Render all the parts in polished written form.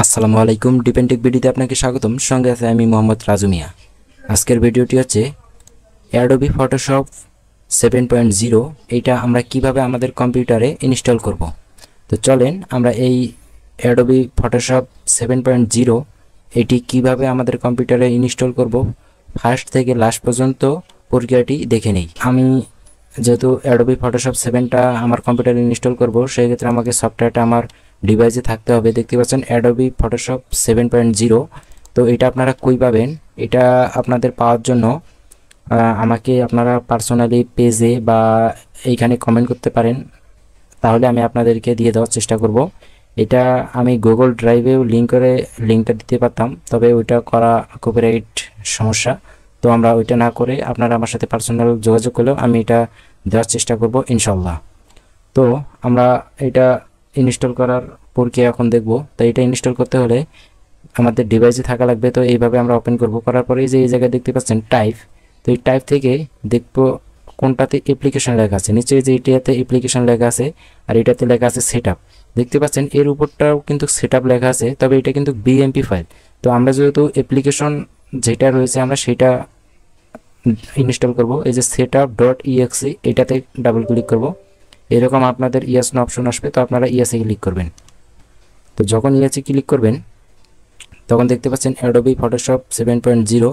আসসালামু আলাইকুম ডিপেন্টেক ভিডিওতে আপনাকে স্বাগতম। সঙ্গে আছে আমি মোহাম্মদ রাজু মিয়া। আজকের ভিডিওটি হচ্ছে অ্যাডোবি ফটোশপ 7.0 এইটা আমরা কিভাবে আমাদের কম্পিউটারে ইনস্টল করব। তো চলেন আমরা এই অ্যাডোবি ফটোশপ 7.0 এটি কিভাবে আমাদের কম্পিউটারে ইনস্টল করব ফার্স্ট থেকে লাস্ট পর্যন্ত প্রক্রিয়াটি দেখে নেই। আমি যেহেতু অ্যাডোবি ফটোশপ 7টা আমার কম্পিউটারে ইনস্টল করব, সেই ক্ষেত্রে আমাকে সফটওয়্যারটা আমার ডিভাইসে থাকতে হবে। দেখতে পাচ্ছেন অ্যাডোবি ফটোশপ 7.0। তো এটা আপনারা কই পাবেন? এটা আপনাদের পাওয়ার জন্য আমাকে আপনারা পার্সোনালি পেজে বা এইখানে কমেন্ট করতে পারেন, তাহলে আমি আপনাদেরকে দিয়ে দেওয়ার চেষ্টা করব। এটা আমি গুগল ড্রাইভেও লিঙ্কটা দিতে পারতাম, তবে ওইটা করা কপিরাইট সমস্যা। তো আমরা ওইটা না করে আপনারা আমার সাথে পার্সোনাল যোগাযোগ করলেও আমি এটা দেওয়ার চেষ্টা করব ইনশাল্লাহ। তো আমরা এটা ইনস্টল করার প্রক্রিয়া এখন দেখব। তো এটা ইনস্টল করতে হলে আমাদের ডিভাইসে থাকা লাগবে। তো এইভাবে আমরা ওপেন করব। করার পরে যে এই জায়গায় দেখতে পাচ্ছেন টাইপ, তো এই টাইপ থেকে দেখব কোনটাতে অ্যাপ্লিকেশন লেখা আছে। নিচে যে এটাতে অ্যাপ্লিকেশন লেখা আছে আর এটাতে লেখা আছে সেটআপ। দেখতে পাচ্ছেন এর উপরটাও কিন্তু সেটআপ লেখা আছে, তবে এটা কিন্তু বিএমপি ফাইল। তো আমরা যেহেতু অ্যাপ্লিকেশন যেটা রয়েছে আমরা সেটা ইনস্টল করব। এই যে setup.exe এটাতে ডাবল ক্লিক করব। এরকম আপনাদের ইয়েস নো অপশন আসবে, তো আপনারা ইয়েসে ক্লিক করবেন। তো যখন ইয়েসে ক্লিক করবেন তখন দেখতে পাচ্ছেন অ্যাডোবি ফটোশপ 7.0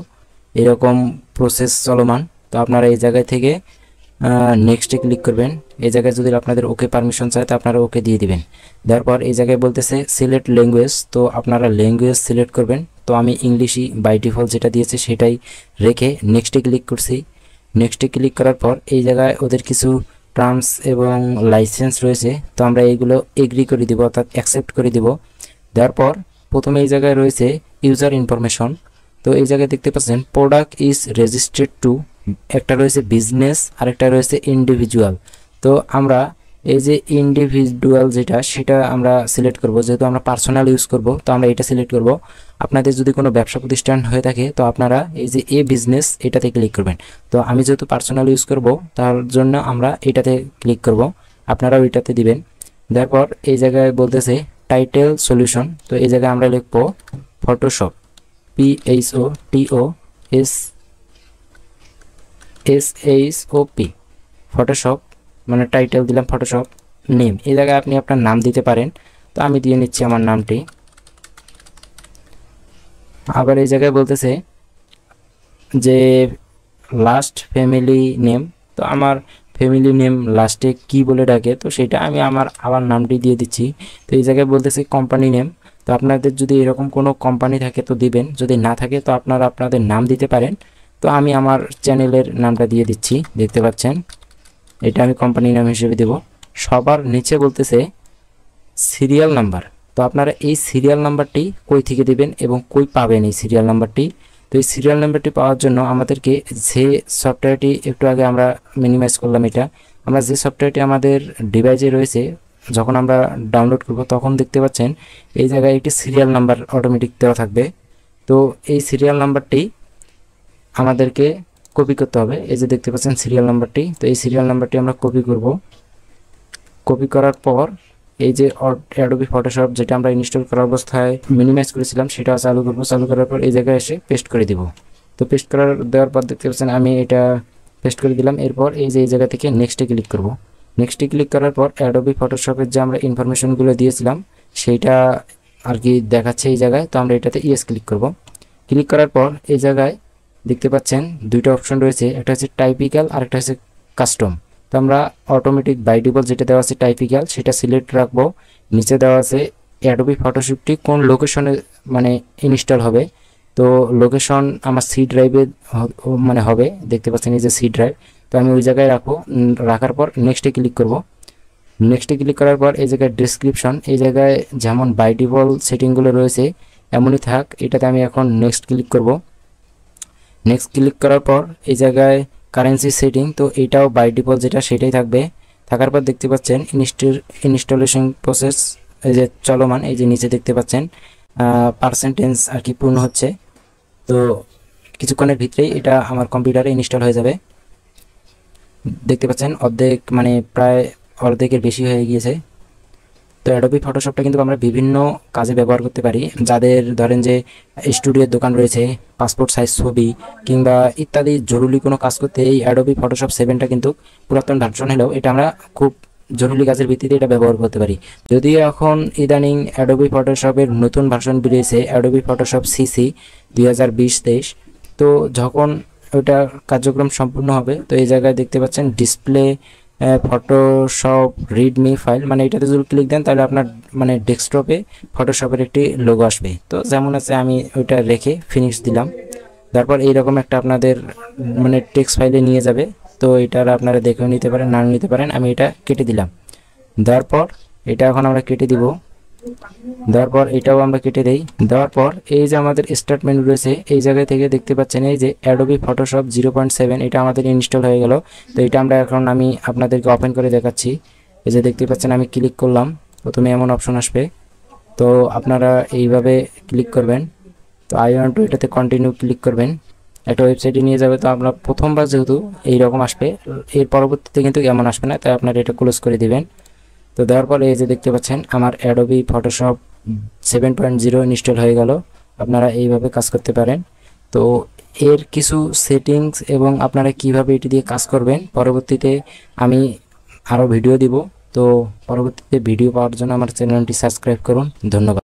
এরকম প্রসেস চলমান। তো আপনারা এই জায়গায় থেকে নেক্সটে ক্লিক করবেন। এই জায়গায় যদি আপনাদের ওকে পারমিশন চায় তো আপনারা ওকে দিয়ে দিবেন। দেওয়ার পর এই জায়গায় বলতেছে সিলেক্ট ল্যাঙ্গুয়েজ, তো আপনারা ল্যাঙ্গুয়েজ সিলেক্ট করবেন। তো আমি ইংলিশই বাই ডিফল্ট যেটা দিয়েছে সেটাই রেখে নেক্সটে ক্লিক করছি। নেক্সটে ক্লিক করার পর এই জায়গায় ওদের কিছু টার্মস এবং লাইসেন্স রয়েছে, তো আমরা এইগুলো এগ্রি করে দিব, অর্থাৎ অ্যাকসেপ্ট করে দিব। দেওয়ার পর প্রথমে এই জায়গায় রয়েছে ইউজার ইনফরমেশন। তো এই জায়গায় দেখতে পাচ্ছেন প্রোডাক্ট ইজ রেজিস্টার্ড টু, একটা রয়েছে বিজনেস আর একটা রয়েছে ইন্ডিভিজুয়াল। তো আমরা এই যে ইন্ডিভিজুয়াল যেটা সেটা আমরা সিলেক্ট করব, যেহেতু আমরা পার্সোনাল ইউজ করব তো আমরা এটা সিলেক্ট করব। আপনাদের যদি কোনো ব্যবসা প্রতিষ্ঠান হয়ে থাকে তো আপনারা এই যে এ বিজনেস এটাতে ক্লিক করবেন। তো আমি যেহেতু পার্সোনাল ইউজ করব তার জন্য আমরা এটাতে ক্লিক করব, আপনারাও এটাতে দিবেন। তারপর এই জায়গায় বলতেছে টাইটেল সলিউশন, তো এই জায়গায় আমরা লিখব ফটোশপ PHOTOSHOP ফটোশপ, মানে টাইটেল দিলাম ফটোশপ। নেম, এই জায়গায় আপনি আপনার নাম দিতে পারেন, তো আমি দিয়ে নিচ্ছি আমার নামটি। আবার এই জায়গায় বলতেছে যে লাস্ট ফ্যামিলি নেম, তো আমার ফ্যামিলি নেম লাস্টে কি বলে ডাকে তো সেটা আমি আমার নামটি দিয়ে দিচ্ছি। তো এই জায়গায় বলতেছে কোম্পানি নেম, তো আপনাদের যদি এরকম কোনো কোম্পানি থাকে তো দিবেন, যদি না থাকে তো আপনারা আপনাদের নাম দিতে পারেন। তো আমি আমার চ্যানেলের নামটা দিয়ে দিচ্ছি, দেখতে পাচ্ছেন এটা আমি কোম্পানি নাম হিসেবে দেব। সবার নিচে বলতেছে সিরিয়াল নাম্বার, তো আপনারা এই সিরিয়াল নাম্বারটি কই থেকে দিবেন এবং কই পাবেন এই সিরিয়াল নাম্বারটি। তো এই সিরিয়াল নাম্বারটি পাওয়ার জন্য আমাদেরকে যে সফটওয়্যারটি একটু আগে আমরা মিনিমাইজ করলাম, এটা আমরা যে সফটওয়্যারটি আমাদের ডিভাইসে রয়েছে যখন আমরা ডাউনলোড করব তখন দেখতে পাচ্ছেন এই জায়গায় একটি সিরিয়াল নাম্বার অটোমেটিক দেওয়া থাকবে। তো এই সিরিয়াল নাম্বারটি আমাদেরকে কপি করতে হবে। এই যে দেখতে পাচ্ছেন সিরিয়াল নাম্বারটি, তো এই সিরিয়াল নাম্বারটি আমরা কপি করব। কপি করার পর এই যে অ্যাডোবি ফটোশপ যেটা আমরা ইনস্টল করার অবস্থায় মিনিমাইজ করেছিলাম সেটা চালু করব। চালু করার পর এই জায়গায় এসে পেস্ট করে দিব। তো পেস্ট দেওয়ার পর দেখতে পাচ্ছেন আমি এটা পেস্ট করে দিলাম। এরপর এই যে এই জায়গা থেকে নেক্সটে ক্লিক করব। নেক্সটে ক্লিক করার পর অ্যাডোবি ফটোশপের যে আমরা ইনফরমেশনগুলো দিয়েছিলাম সেইটা আর কি দেখাচ্ছে এই জায়গায়, তো আমরা এটাতে ইয়েস ক্লিক করব। ক্লিক করার পর এই জায়গায় দেখতে পাচ্ছেন দুইটা অপশন রয়েছে, একটা হচ্ছে টাইপিক্যাল আর একটা হচ্ছে কাস্টম। তো আমরা অটোমেটিক বাই ডিফল্ট যেটা দেওয়া আছে টাইপিক্যাল সেটা সিলেক্ট রাখবো। নিচে দেওয়া আছে অ্যাডোবি ফটোশপটি কোন লোকেশনে মানে ইনস্টল হবে, তো লোকেশন আমার সি ড্রাইভে মানে হবে, দেখতে পাচ্ছেন এই যে সি ড্রাইভ। তো আমি ওই জায়গায় রাখবো। রাখার পর নেক্সটে ক্লিক করব। নেক্সটে ক্লিক করার পর এই জায়গায় ডেসক্রিপশন, এই জায়গায় যেমন বাই ডিফল্ট সেটিংগুলো রয়েছে এমনই থাক, এটাতে আমি এখন নেক্সট ক্লিক করব। নেক্সট ক্লিক করার পর এই জায়গায় কারেন্সি সেটিং, তো এটাও বাই ডিফল্ট যেটা সেটাই থাকবে। থাকার পর দেখতে পাচ্ছেন ইনস্টলেশন প্রসেস এই যে চলমান, এই যে নিচে দেখতে পাচ্ছেন পার্সেন্টেজ আর কি পূর্ণ হচ্ছে। তো কিছুক্ষণের ভিতরেই এটা আমার কম্পিউটারে ইনস্টল হয়ে যাবে। দেখতে পাচ্ছেন অর্ধেক মানে প্রায় অর্ধেকের বেশি হয়ে গিয়েছে। তো তো অ্যাডোবি ফটোশপটা কিন্তু আমরা বিভিন্ন কাজে ব্যবহার করতে পারি। যাদের ধরেন যে স্টুডিওর দোকান রয়েছে, পাসপোর্ট সাইজ ছবি কিংবা ইত্যাদি জরুরি কোনো কাজ করতে এই অ্যাডোবি ফটোশপ 7টা কিন্তু পুরাতন ভার্সন হলেও এটা আমরা খুব জরুরি কাজের ভিত্তিতে এটা ব্যবহার করতে পারি। যদিও এখন ইদানিং অ্যাডোবি ফটোশপের নতুন ভার্সন বেরিয়েছে, অ্যাডোবি ফটোশপ সিসি 2020-23। তো যখন ওটা কার্যক্রম সম্পূর্ণ হবে, তো এই জায়গায় দেখতে পাচ্ছেন ডিসপ্লে ফটোশপ রিডমি ফাইল, মানে এটাতে যদি ক্লিক দেন তাহলে আপনার মানে ডেস্কটপে ফটোশপের একটি লোগো আসবে। তো যেমন আছে আমি ওইটা রেখে ফিনিশ দিলাম। তারপর এইরকম একটা আপনাদের মানে টেক্সট ফাইলে নিয়ে যাবে। তো এটার আপনারা দেখেও নিতে পারেন, না নিতে পারেন। আমি এটা কেটে দিলাম। দেওয়ার পর এটা এখন আমরা কেটে দিব। দেওয়ার পর এটাও আমরা কেটে দেই। দেওয়ার পর এই যে আমাদের স্টার্ট মেনু রয়েছে, এই জায়গা থেকে দেখতে পাচ্ছেন এই যে অ্যাডোবি ফটোশপ 0.7 এটা আমাদের ইনস্টল হয়ে গেল। তো এটা আমরা এখন আমি আপনাদেরকে ওপেন করে দেখাচ্ছি। এই যে দেখতে পাচ্ছেন আমি ক্লিক করলাম, প্রথমে এমন অপশন আসবে। তো আপনারা এইভাবে ক্লিক করবেন। তো আই ওয়ান্ট টু এটাতে কন্টিনিউ ক্লিক করবেন, একটা ওয়েবসাইটে নিয়ে যাবে। তো আপনার প্রথমবার যেহেতু এইরকম আসবে, এর পরবর্তীতে কিন্তু এমন আসবে না, তাই আপনারা এটা ক্লোজ করে দিবেন। তো দেওয়ার পরে এই যে দেখতে পাচ্ছেন আমার অ্যাডোবি ফটোশপ 7.0 ইনস্টল হয়ে গেল। আপনারা এইভাবে কাজ করতে পারেন। তো এর কিছু সেটিংস এবং আপনারা কিভাবে এটি দিয়ে কাজ করবেন পরবর্তীতে আমি আরও ভিডিও দিব। তো পরবর্তীতে ভিডিও পাওয়ার জন্য আমার চ্যানেলটি সাবস্ক্রাইব করুন। ধন্যবাদ।